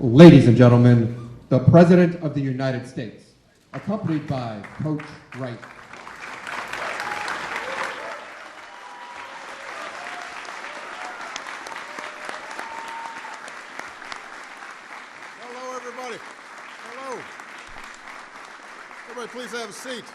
Ladies and gentlemen, the President of the United States, accompanied by Coach Wright. Hello, everybody. Hello. Everybody, please have a seat.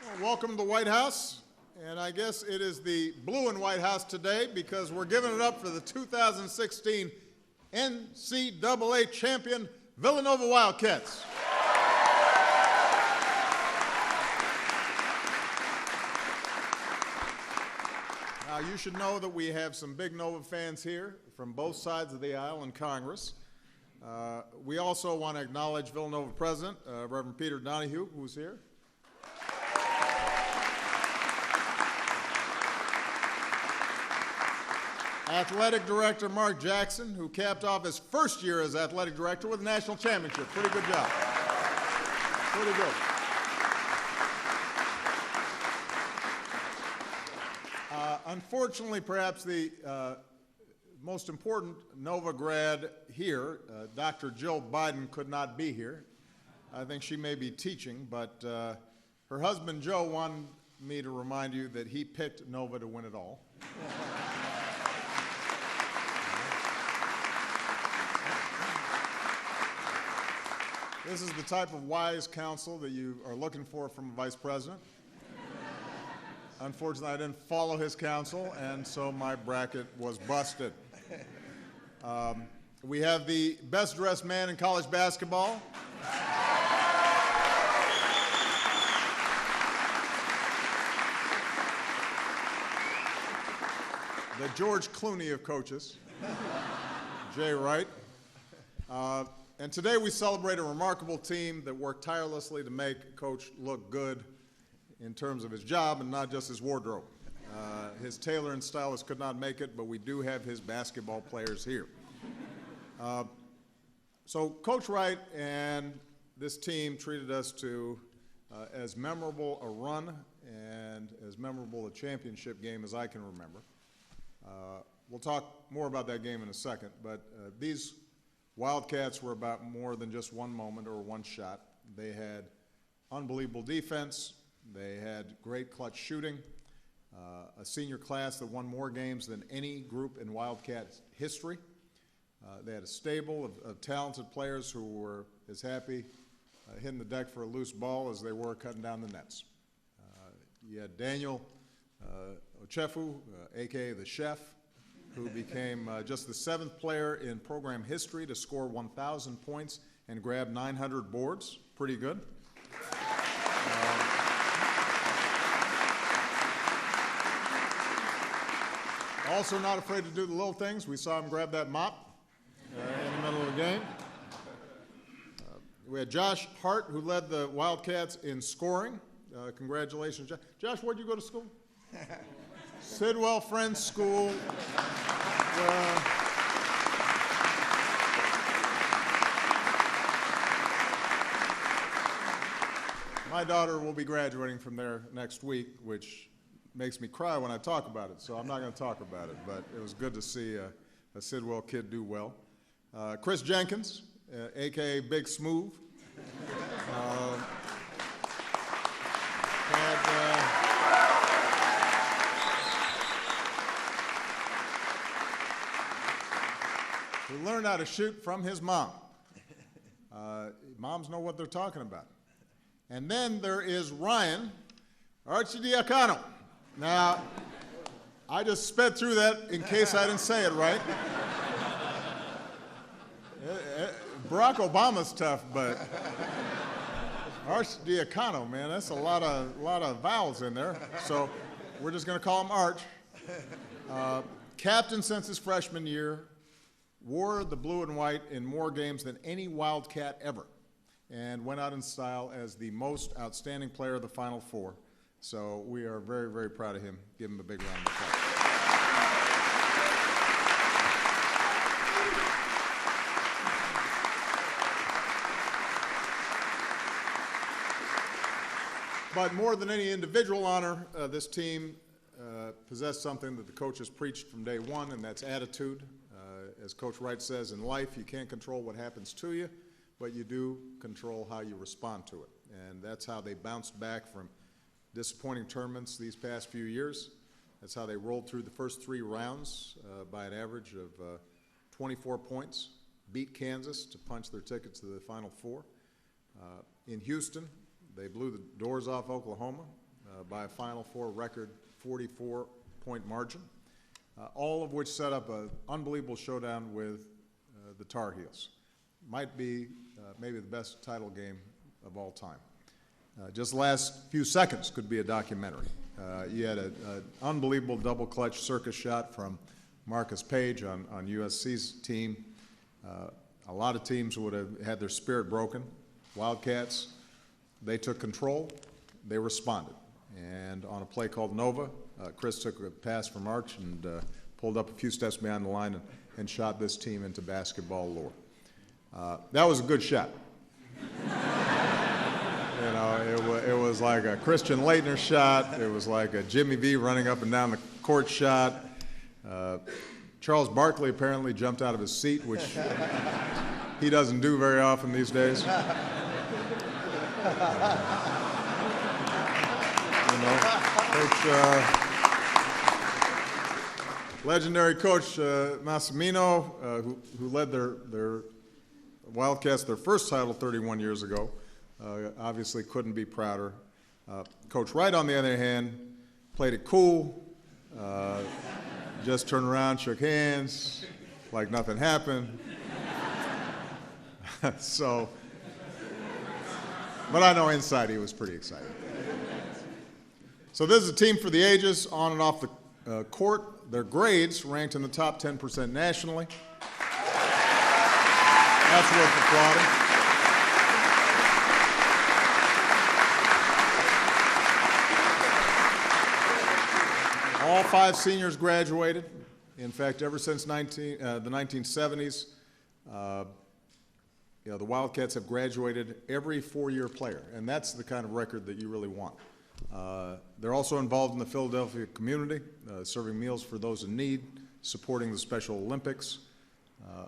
Well, welcome to the White House. And I guess it is the blue and white house today because we're giving it up for the 2016 NCAA champion Villanova Wildcats. Now, you should know that we have some big Nova fans here from both sides of the aisle in Congress. We also want to acknowledge Villanova President, Reverend Peter Donahue, who's here. Athletic Director Mark Jackson, who capped off his first year as Athletic Director with a national championship. Pretty good job. Pretty good. Unfortunately, perhaps the most important Nova grad here, Dr. Jill Biden, could not be here. I think she may be teaching, but her husband Joe wanted me to remind you that he picked Nova to win it all. This is the type of wise counsel that you are looking for from a vice president. Unfortunately, I didn't follow his counsel, and so my bracket was busted. We have the best dressed man in college basketball. The George Clooney of coaches, Jay Wright. And today we celebrate a remarkable team that worked tirelessly to make Coach look good in terms of his job and not just his wardrobe. His tailor and stylist could not make it, but we do have his basketball players here. So Coach Wright and this team treated us to as memorable a run and as memorable a championship game as I can remember. We'll talk more about that game in a second, but these Wildcats were about more than just one moment or one shot. They had unbelievable defense. They had great clutch shooting, a senior class that won more games than any group in Wildcats history. They had a stable of talented players who were as happy hitting the deck for a loose ball as they were cutting down the nets. You had Daniel Ochefu, a.k.a. the Chef, who became just the 7th player in program history to score 1,000 points and grab 900 boards. Pretty good. Also not afraid to do the little things. We saw him grab that mop in the middle of the game. We had Josh Hart, who led the Wildcats in scoring. Congratulations, Josh. Josh, where'd you go to school? Sidwell Friends School. My daughter will be graduating from there next week, which makes me cry when I talk about it, so I'm not going to talk about it, but it was good to see a Sidwell kid do well. Chris Jenkins, a.k.a. Big Smooth. He learned how to shoot from his mom. Moms know what they're talking about. And then there is Ryan Arcidiacono. Now, I just sped through that in case I didn't say it right. Barack Obama's tough, but Arcidiacono, man, that's a lot of vowels in there. So we're just going to call him Arch. Captain since his freshman year. Wore the blue and white in more games than any Wildcat ever, and went out in style as the most outstanding player of the Final Four. So we are very, very proud of him. Give him a big round of applause. But more than any individual honor, this team possessed something that the coaches preached from day one, and that's attitude. as Coach Wright says, in life, you can't control what happens to you, but you do control how you respond to it. And that's how they bounced back from disappointing tournaments these past few years. That's how they rolled through the first 3 rounds by an average of 24 points, beat Kansas to punch their tickets to the Final Four. In Houston, they blew the doors off Oklahoma by a Final Four record 44-point margin, all of which set up an unbelievable showdown with the Tar Heels. Might be maybe the best title game of all time. Just the last few seconds could be a documentary. You had an unbelievable double clutch circus shot from Marcus Page on USC's team. A lot of teams would have had their spirit broken. Wildcats, they took control, they responded. And on a play called Nova, Chris took a pass from Arch and pulled up a few steps behind the line and shot this team into basketball lore. That was a good shot. You know, it was like a Christian Laettner shot. It was like a Jimmy V running up and down the court shot. Charles Barkley apparently jumped out of his seat, which he doesn't do very often these days. You know, legendary coach Massimino, who led their Wildcats their first title 31 years ago, obviously couldn't be prouder. Coach Wright, on the other hand, played it cool, just turned around, shook hands, like nothing happened. So, but I know inside he was pretty excited. So this is a team for the ages, on and off the court. Their grades ranked in the top 10% nationally. That's worth applauding. All 5 seniors graduated. In fact, ever since the 1970s, the Wildcats have graduated every 4-year player, and that's the kind of record that you really want. They're also involved in the Philadelphia community, serving meals for those in need, supporting the Special Olympics.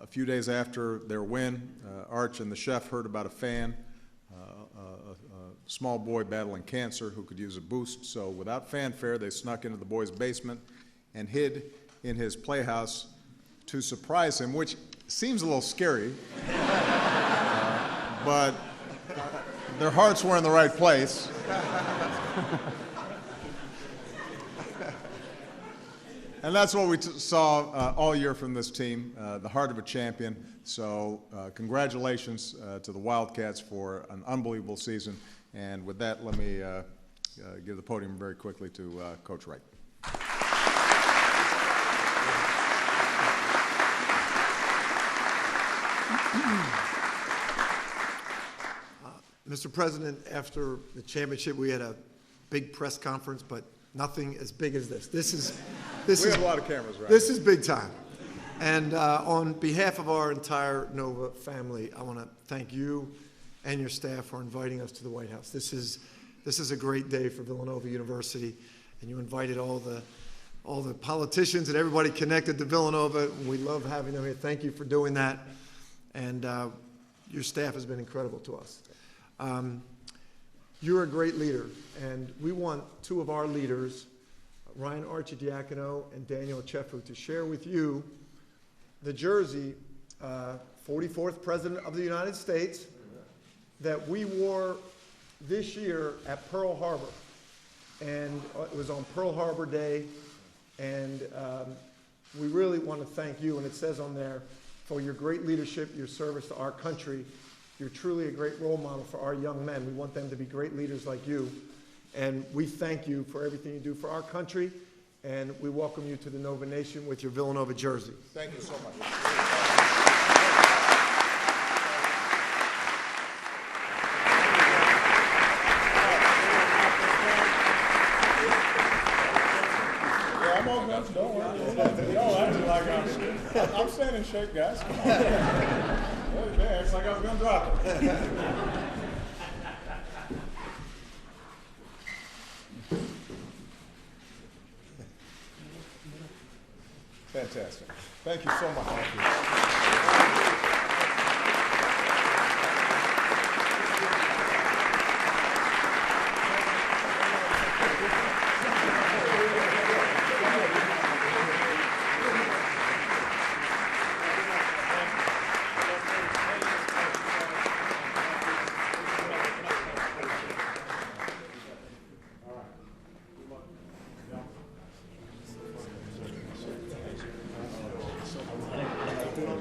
A few days after their win, Arch and the chef heard about a fan, a small boy battling cancer who could use a boost. So without fanfare, they snuck into the boy's basement and hid in his playhouse to surprise him, which seems a little scary, but their hearts were in the right place. And that's what we saw all year from this team, the heart of a champion. So congratulations to the Wildcats for an unbelievable season. And with that, let me give the podium very quickly to Coach Wright. Mr. President, after the championship, we had a big press conference, but nothing as big as this. We have a lot of cameras, right? This is big time. And on behalf of our entire Nova family, I want to thank you and your staff for inviting us to the White House. This is a great day for Villanova University, and you invited all the politicians and everybody connected to Villanova. We love having them here. Thank you for doing that. And your staff has been incredible to us. You're a great leader, and we want 2 of our leaders, Ryan Archidiacono and Daniel Chefu, to share with you the jersey, 44th President of the United States, that we wore this year at Pearl Harbor. And it was on Pearl Harbor Day, and we really want to thank you, and it says on there, for your great leadership, your service to our country. You're truly a great role model for our young men. We want them to be great leaders like you. And we thank you for everything you do for our country. And we welcome you to the Nova Nation with your Villanova jersey. Thank you so much. Yeah, I'm all good. Don't worry. Y'all acting like I'm staying in shape, guys. Come on. Okay, it's like I was going to drop it. Fantastic. Thank you so much. Thank you.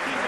Visa.